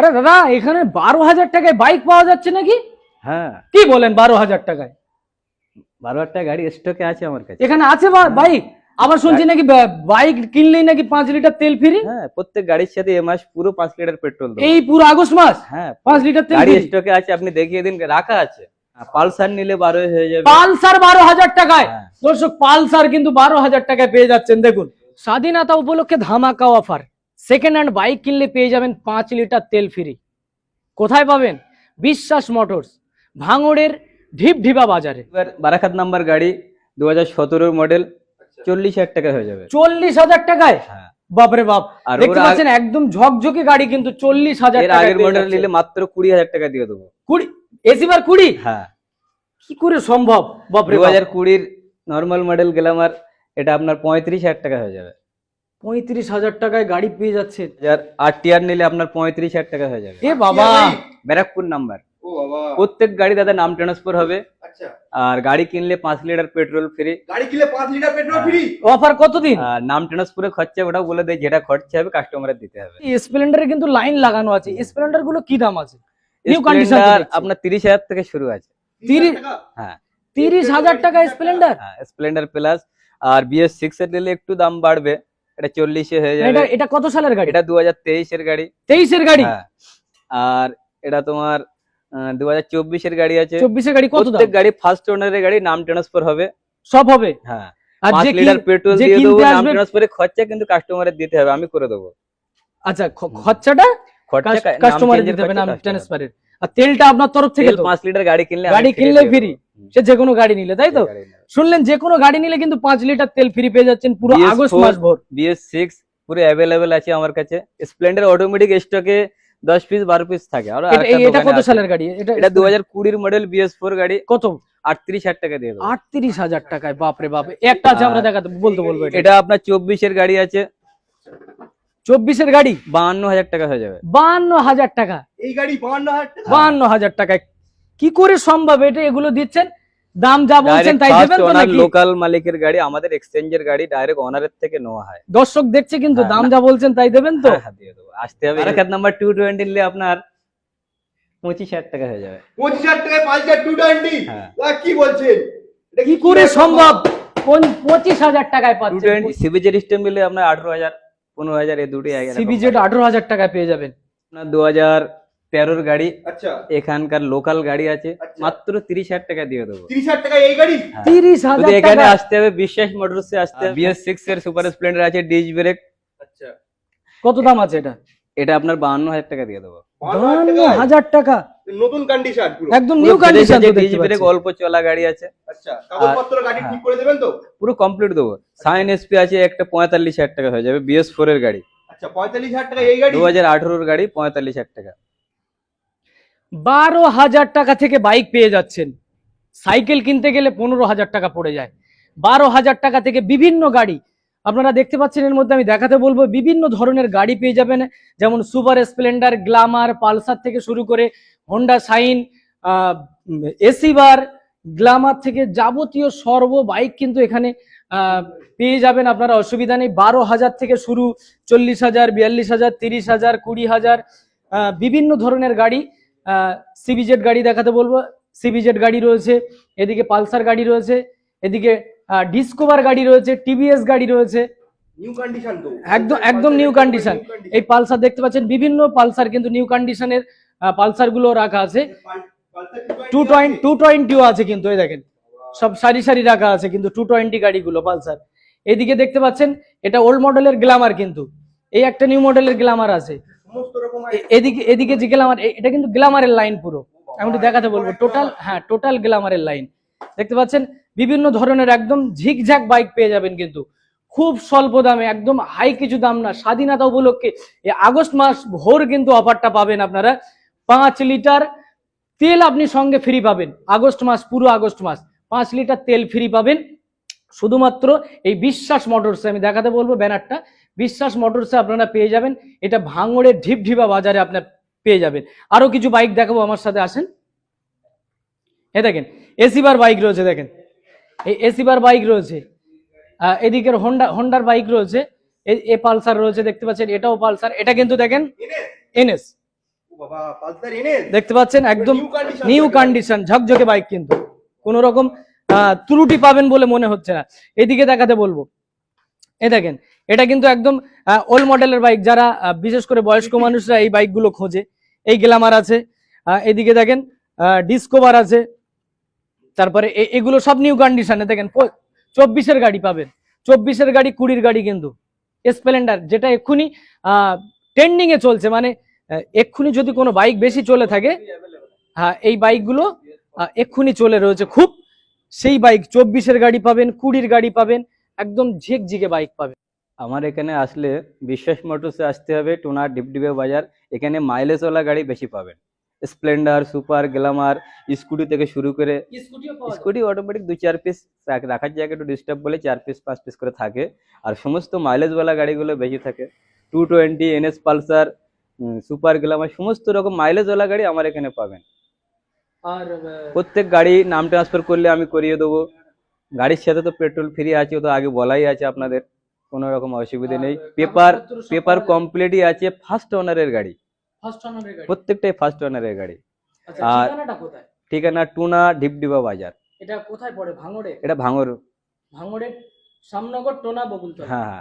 আরে দাদা এখানে 12,000 টাকায় বাইক পাওয়া যাচ্ছে নাকি? হ্যাঁ, কি বলেন 12,000 টাকায়? 12,000 টাকা গাড়ি স্টকে আছে আমার কাছে। এখানে আছে বাইক? আবার শুনছি নাকি বাইক কিনলেই নাকি 5 লিটার তেল ফ্রি। হ্যাঁ, প্রত্যেক গাড়ির সাথে এ মাস পুরো 5 লিটার পেট্রোল দেবো। এই পুরো আগস্ট মাস? হ্যাঁ, 5 লিটার তেল গাড়ি ফ্রি স্টকে আছে, আপনি দেখিয়ে দিন, রাখা আছে। পালসার নিলে 12 হয়ে যাবে। পালসার 12,000 টাকায়? হ্যাঁ। দর্শক পালসার কিন্তু 12,000 টাকায় পেয়ে যাচ্ছেন। দেখুন স্বাধীনতা উপলক্ষে ধামাকা অফার, সেকেন্ড হ্যান্ড বাইক কিনলে পেয়ে যাবেন 5 লিটার তেল ফ্রি। কোথায় পাবেন? বিশ্বাস মোটরস, ভাঙড়ের ঢিপঢিপা বাজারে। এবার বারাসাত নাম্বার গাড়ি 2017 মডেল, 40,000 টাকা হয়ে যাবে। 40,000 টাকায়? হ্যাঁ, বাপরে বাপ, আর দেখতে পাচ্ছেন একদম ঝকঝকে গাড়ি কিন্তু 40,000 এর টাকা। আগের মডেল নিলে মাত্র 20,000 টাকা দিয়ে দেবো। 20 এসি বার 20? হ্যাঁ, কি করে সম্ভব? বাপরে বাপ, 2020 নর্মাল মডেল গ্ল্যামার, এটা আপনার 35,000 টাকা হয়ে যাবে। 35,000 টাকায় গাড়ি পেয়ে যাচ্ছে। আর টিআর নিলে আপনার 35,000 টাকা হয়ে যাবে। এ বাবা, ব্যারাকপুর নাম্বার। ও বাবা, প্রত্যেক গাড়ি দাদা নাম ট্রান্সফার হবে। আচ্ছা, আর গাড়ি কিনলে 5 লিটার পেট্রোল ফ্রি। গাড়ি কিনলে 5 লিটার পেট্রোল ফ্রি। অফার কতদিন? আর নাম ট্রান্সফারের খরচা ওটাও বলে দেয়, যেটা খরচা হবে কাস্টমারের দিতে হবে। স্প্লেন্ডারে কিন্তু লাইন লাগানো আছে। স্প্লেন্ডার গুলো কি দাম আছে? নিউ কন্ডিশন স্প্লেন্ডার আপনার 30,000 থেকে শুরু আছে। 30? হ্যাঁ, 30,000 টাকা স্প্লেন্ডার? হ্যাঁ, স্প্লেন্ডার প্লাস। আর BS6 এর নিলে একটু দাম বাড়বে, এটা 40 হয়ে যাবে। এটা কত সালের গাড়ি? এটা 2023 এর গাড়ি। 23 এর গাড়ি? হ্যাঁ, আর এটা তোমার 2024 এর গাড়ি আছে। 24 এর গাড়ি কত দাম? প্রত্যেক গাড়ি ফার্স্ট ওনারের গাড়ি, নাম ট্রান্সফার হবে। সব হবে? হ্যাঁ, আর 5 যে লিটার পেট্রোল যে দিয়ে দেবো। কিনতে নাম আসবে, ট্রান্সফারের খরচা কিন্তু কাস্টমারের দিতে হবে, আমি করে দেবো। আচ্ছা খরচাটা খরচা কাস্টমারের দিতে হবে নাম ট্রান্সফারের। আর তেলটা আপনার তরফ থেকে তো? 5 লিটার গাড়ি কিনলে গাড়ি কিনলে ফ্রি, সে যে কোনো গাড়ি নিলে, তাই তো? গাড়ি নেবে। শুনলেন, যে কোনো গাড়ি নিলে কিন্তু 5 লিটার তেল ফ্রি পেয়ে যাচ্ছেন পুরো BS4 আগস্ট মাস ভর। BS6 পুরো অ্যাভেলেবেল আছে আমার কাছে। স্প্লেন্ডার অটোমেটিক স্টকে 10 পিস 12 পিস থাকে। আর এটা কত সালের গাড়ি? এটা 2020 মডেল BS4 গাড়ি। কত? 38,000 টাকা দিয়ে দেবো। 38,000 টাকায়? বাপরে বাপ, একটা আছে আমরা দেখাতে বলতে বলবো। এটা আপনার 24 এর গাড়ি আছে। 24 এর গাড়ি 52,000 টাকা হয়ে যাবে। 52,000 টাকা? এই গাড়ি 52,000 টাকা? 52,000 টাকায় কি করে সম্ভব? এটা এগুলো দিচ্ছেন, দাম যা বলছেন তাই দেবেন তো নাকি? লোকাল মালিকের গাড়ি, আমাদের এক্সচেঞ্জের গাড়ি ডাইরেক্ট ওনারের থেকে নেওয়া হয়। দর্শক দেখছে কিন্তু, দাম যা বলছেন তাই দেবেন তো? হ্যাঁ, দিয়ে দেবো। আসতে হবে। বারাসাত নাম্বার 220 নিলে আপনার 25,000 টাকা হয়ে যাবে। 25,000 টাকায় 5 লিটার 220? হ্যাঁ। কি বলছেন? এটা কি করে সম্ভব? 25,000 টাকায় পাচ্ছেন? 220 সিবিজেড স্টেম নিলে আপনার 18,000 15,000 এই দুটোই আগে। সিবিজেড 18,000 টাকায় পেয়ে যাবেন। আপনার 2013 গাড়ি, আচ্ছা, এখানকার লোকাল গাড়ি আছে, আচ্ছা। মাত্র 30,000 টাকা দিয়ে দেবো। 30,000 টাকায় এই গাড়ি? 30,000 শুধু এখানে টাকা? আসতে হবে, বিশ্বাস মোটরসে আসতে হবে। BS6 এর সুপার স্প্লেন্ডার আছে, ডিস ব্রেক। আচ্ছা, কত দাম আছে এটা? এটা আপনার 52,000 টাকা দিয়ে দেবো। 52,000 টাকা? নতুন কন্ডিশন পুরো? একদম নিউ কন্ডিশন তো ডিস দেখতে ব্রেক, পাচ্ছি। অল্প চলা গাড়ি আছে। আচ্ছা, কাগজপত্র গাড়ি ঠিক করে দেবেন তো? পুরো কমপ্লিট দেবো। সাইন SP আছে একটা, 45,000 টাকা হয়ে যাবে। BS4 এর গাড়ি, আচ্ছা, 45,000 টাকা এই গাড়ি? 2018 এর গাড়ি, 45,000 টাকা। 12,000 টাকা থেকে বাইক পেয়ে যাচ্ছেন। সাইকেল কিনতে গেলে 15,000 টাকা পড়ে যায়। 12,000 টাকা থেকে বিভিন্ন গাড়ি আপনারা দেখতে পাচ্ছেন। এর মধ্যে আমি দেখাতে বলবো, বিভিন্ন ধরনের গাড়ি পেয়ে যাবেন, যেমন সুপার স্প্লেন্ডার, গ্ল্যামার, পালসার থেকে শুরু করে হোন্ডা শাইন, এসি বার, গ্ল্যামার থেকে যাবতীয় সর্ব বাইক কিন্তু এখানে পেয়ে যাবেন আপনারা, অসুবিধা নেই। 12,000 থেকে শুরু, 40,000, 42,000, 30,000, 20,000 বিভিন্ন ধরনের গাড়ি। সিবিজেড গাড়ি দেখাতে বলবো, সিবিজেড গাড়ি রয়েছে, এদিকে পালসার গাড়ি রয়েছে, এদিকে ডিসকভার গাড়ি রয়েছে, টিভিএস গাড়ি রয়েছে। নিউ কন্ডিশন তো? একদম নিউ কন্ডিশন। এই পালসার দেখতে পাচ্ছেন, বিভিন্ন পালসার কিন্তু নিউ কন্ডিশনের পালসার গুলো রাখা আছে। 220 আছে কিন্তু, এই দেখেন সব সারি সারি রাখা আছে কিন্তু 220 গাড়িগুলো পালসার। এদিকে দেখতে পাচ্ছেন, এটা ওল্ড মডেলের গ্ল্যামার, কিন্তু এই একটা নিউ মডেলের গ্ল্যামার আছে। সমস্ত রকম এদিকে যে গ্ল্যামার, এটা কিন্তু গ্ল্যামারের লাইন পুরো, আমি একটু দেখাতে বলবো। টোটাল, হ্যাঁ, টোটাল গ্ল্যামারের লাইন দেখতে পাচ্ছেন। বিভিন্ন ধরনের একদম ঝিকঝাক বাইক পেয়ে যাবেন কিন্তু খুব স্বল্প দামে, একদম হাই কিছু দাম না। স্বাধীনতা উপলক্ষে এই আগস্ট মাস ভোর কিন্তু অফারটা পাবেন আপনারা। 5 লিটার তেল আপনি সঙ্গে ফ্রি পাবেন আগস্ট মাস, পুরো আগস্ট মাস 5 লিটার তেল ফ্রি পাবেন শুধুমাত্র এই বিশ্বাস মোটরসে। আমি দেখাতে বলবো ব্যানারটা, বিশ্বাস মোটরসে আপনারা পেয়ে যাবেন। এটা ভাঙড়ের ঢিপঢিপা বাজারে আপনার পেয়ে যাবেন। আরো কিছু বাইক দেখাবো, আমার সাথে আসেন। এ দেখেন এসি বার বাইক রয়েছে, দেখেন এই এসি বার বাইক রয়েছে। এদিকের হোন্ডার বাইক রয়েছে, এ পালসার রয়েছে দেখতে পাচ্ছেন, এটাও পালসার। এটা কিন্তু দেখেন এনএস, বাবা পালসার এনএস দেখতে পাচ্ছেন একদম নিউ কন্ডিশন নিউ কন্ডিশন ঝকঝকে বাইক, কিন্তু কোন রকম ত্রুটি পাবেন বলে মনে হচ্ছে না। এদিকে দেখাতে বলবো, এই দেখেন এটা কিন্তু একদম ওল্ড মডেলের বাইক, যারা বিশেষ করে বয়স্ক মানুষরা এই বাইকগুলো খোঁজে। এই গ্ল্যামার আছে, এদিকে দেখেন ডিসকভার আছে, তারপরে এগুলো সব নিউ কন্ডিশনে। দেখেন 24-এর গাড়ি পাবেন, 24-এর গাড়ি, 20-এর গাড়ি কিন্তু স্প্লেন্ডার, যেটা এক্ষুনি ট্রেন্ডিং এ চলছে, মানে এক্ষুনি যদি কোনো বাইক বেশি চলে থাকে, হ্যাঁ এই বাইকগুলো এক্ষুনি চলে রয়েছে খুব, সেই বাইক 24-এর গাড়ি পাবেন, 20-এর গাড়ি পাবেন, একদম ঝিকঝিকে বাইক পাবেন। আমার এখানে আসলে বিশ্বাস মোটরসে আসতে হবে, টুনা ডিপডিবে বাজার। এখানে মাইলেজওয়ালা গাড়ি বেশি পাবেন, স্প্লেন্ডার, সুপার, গ্ল্যামার, স্কুটি থেকে শুরু করে। স্কুটি অটোমেটিক 2-4 পিস রাখার জায়গায় একটু ডিস্টার্ব বলে 4 পিস 5 পিস করে থাকে, আর সমস্ত মাইলেজওয়ালা গাড়িগুলো বেশি থাকে। 220, এনএস পালসার, সুপার, গ্ল্যামার, সমস্ত রকম মাইলেজওয়ালা গাড়ি আমার এখানে পাবেন। আর প্রত্যেক গাড়ি নাম ট্রান্সফার করলে আমি করিয়ে দেবো। গাড়ির সাথে তো পেট্রোল ফ্রি আছে, ও তো আগে বলাই আছে আপনাদের, কোনো রকম অসুবিধা নেই। পেপার কমপ্লিটই আছে, ফার্স্ট ওনারের গাড়ি, ফার্স্ট ওনারের গাড়ি, প্রত্যেকটাই ফার্স্ট ওনারের গাড়ি। আচ্ছা আর ঠিকানাটা কোথায়? ঠিকানা টুনা ডিপডিবা বাজার। এটা কোথায় পড়ে? ভাঙড়ে? এটা ভাঙর। ভাঙড়ের শ্যামনগর টোনা বকুলতলা। হ্যাঁ হ্যাঁ।